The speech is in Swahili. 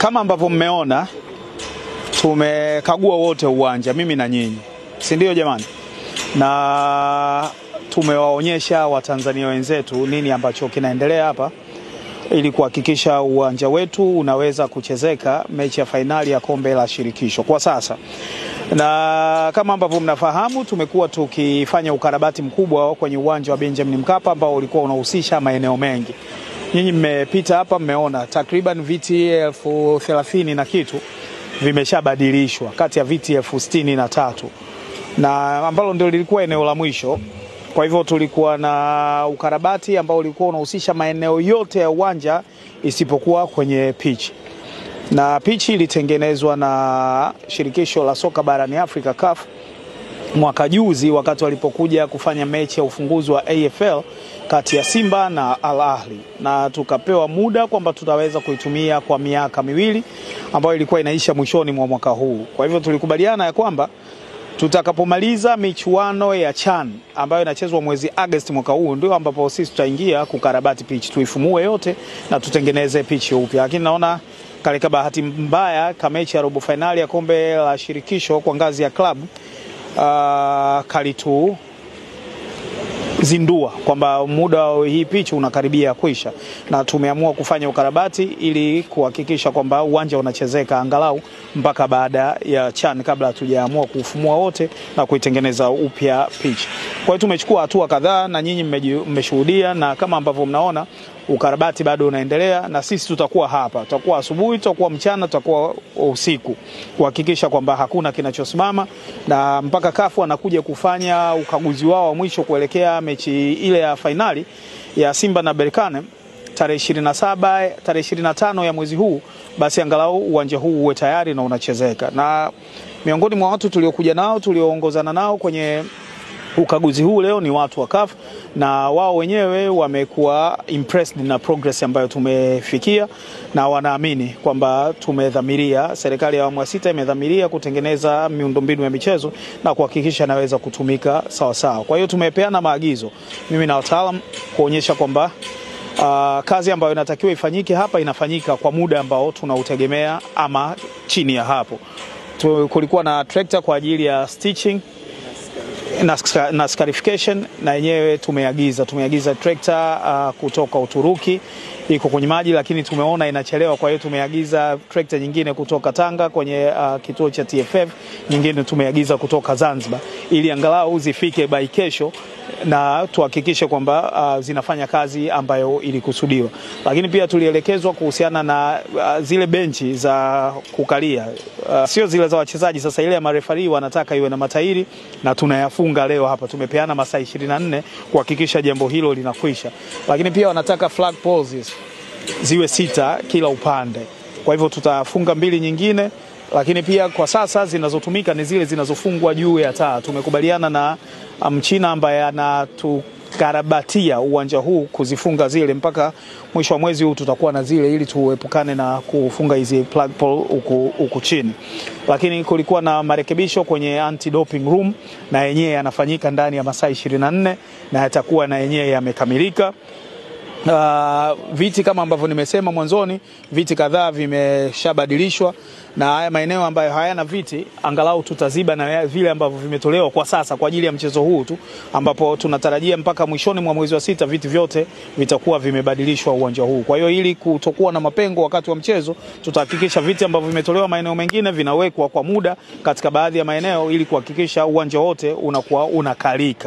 Kama ambavyo mmeona, tumekagua wote uwanja, mimi na nyinyi, si ndio jamani? Na tumewaonyesha Watanzania wenzetu nini ambacho kinaendelea hapa ili kuhakikisha uwanja wetu unaweza kuchezeka mechi ya fainali ya kombe la shirikisho kwa sasa. Na kama ambavyo mnafahamu, tumekuwa tukifanya ukarabati mkubwa kwenye uwanja wa Benjamin Mkapa ambao ulikuwa unahusisha maeneo mengi. Nyinyi mmepita hapa, mmeona takriban viti 30,000 na kitu vimeshabadilishwa kati ya viti 63,000, na ambalo ndio lilikuwa eneo la mwisho. Kwa hivyo tulikuwa na ukarabati ambao ulikuwa unahusisha maeneo yote ya uwanja isipokuwa kwenye pitch. Na pitch ilitengenezwa na shirikisho la soka barani Afrika CAF mwaka juzi wakati walipokuja kufanya mechi ya ufunguzi wa AFL kati ya Simba na Al Ahly, na tukapewa muda kwamba tutaweza kuitumia kwa miaka 2 ambayo ilikuwa inaisha mwishoni mwa mwaka huu. Kwa hivyo tulikubaliana ya kwamba tutakapomaliza michuano ya CHAN ambayo inachezwa mwezi Agosti mwaka huu, ndio ambapo sisi tutaingia kukarabati pitch, tuifumue yote na tutengeneze pitch upya. Lakini naona kalika bahati mbaya kama mechi ya robo finali ya kombe la shirikisho kwa ngazi ya club kalitu zindua kwamba muda wa hii pitch unakaribia kuisha, na tumeamua kufanya ukarabati ili kuhakikisha kwamba uwanja unachezeka angalau mpaka baada ya CHAN, kabla hatujaamua kufumua wote na kuitengeneza upya pitch. Kwa hiyo tumechukua hatua kadhaa na nyinyi mmeshuhudia, na kama ambavyo mnaona ukarabati bado unaendelea, na sisi tutakuwa hapa, tutakuwa asubuhi, tutakuwa mchana, tutakuwa usiku kuhakikisha kwamba hakuna kinachosimama, na mpaka CAF anakuja kufanya ukaguzi wao wa mwisho kuelekea mechi ile ya finali ya Simba na Berkane tarehe 27, tarehe 25 ya mwezi huu, basi angalau uwanja huu uwe tayari na unachezeka. Na miongoni mwa watu tuliokuja nao, tulioongozana nao kwenye ukaguzi huu leo ni watu wa CAF, na wao wenyewe wamekuwa impressed na progress ambayo tumefikia, na wanaamini kwamba tumedhamiria, serikali ya awamu ya 6 imedhamiria kutengeneza miundombinu ya michezo na kuhakikisha inaweza kutumika sawa sawa. Kwa hiyo tumepeana maagizo mimi na wataalamu kuonyesha kwamba kazi ambayo inatakiwa ifanyike hapa inafanyika kwa muda ambao tunautegemea ama chini ya hapo. Kulikuwa na tractor kwa ajili ya stitching na scarification, na yenyewe tumeagiza tractor kutoka Uturuki, iko kwenye maji lakini tumeona inachelewa, kwa hiyo tumeagiza tractor nyingine kutoka Tanga kwenye kituo cha TFF, nyingine tumeagiza kutoka Zanzibar ili angalau zifike by kesho na tuhakikishe kwamba zinafanya kazi ambayo ilikusudiwa. Lakini pia tulielekezwa kuhusiana na zile benchi za kukalia, sio zile za wachezaji. Sasa ile ya marefari wanataka iwe na matairi, na tunayafunga leo hapa. Tumepeana masaa 24 kuhakikisha jambo hilo linakwisha. Lakini pia wanataka flag poles ziwe 6 kila upande, kwa hivyo tutafunga 2 nyingine. Lakini pia kwa sasa zinazotumika ni zile zinazofungwa juu ya taa. Tumekubaliana na Mchina ambaye anatukarabatia uwanja huu kuzifunga zile mpaka mwisho wa mwezi huu, tutakuwa na zile ili tuepukane na kufunga hizi plug pole huku chini. Lakini kulikuwa na marekebisho kwenye anti-doping room, na yenyewe yanafanyika ndani ya masaa 24 na yatakuwa na yenyewe yamekamilika. Viti kama ambavyo nimesema mwanzoni, viti kadhaa vimeshabadilishwa, na haya maeneo ambayo hayana viti angalau tutaziba na vile ambavyo vimetolewa kwa sasa kwa ajili ya mchezo huu tu, ambapo tunatarajia mpaka mwishoni mwa mwezi wa 6 viti vyote vitakuwa vimebadilishwa uwanja huu. Kwa hiyo ili kutokuwa na mapengo wakati wa mchezo, tutahakikisha viti ambavyo vimetolewa maeneo mengine vinawekwa kwa muda katika baadhi ya maeneo ili kuhakikisha uwanja wote unakuwa unakalika.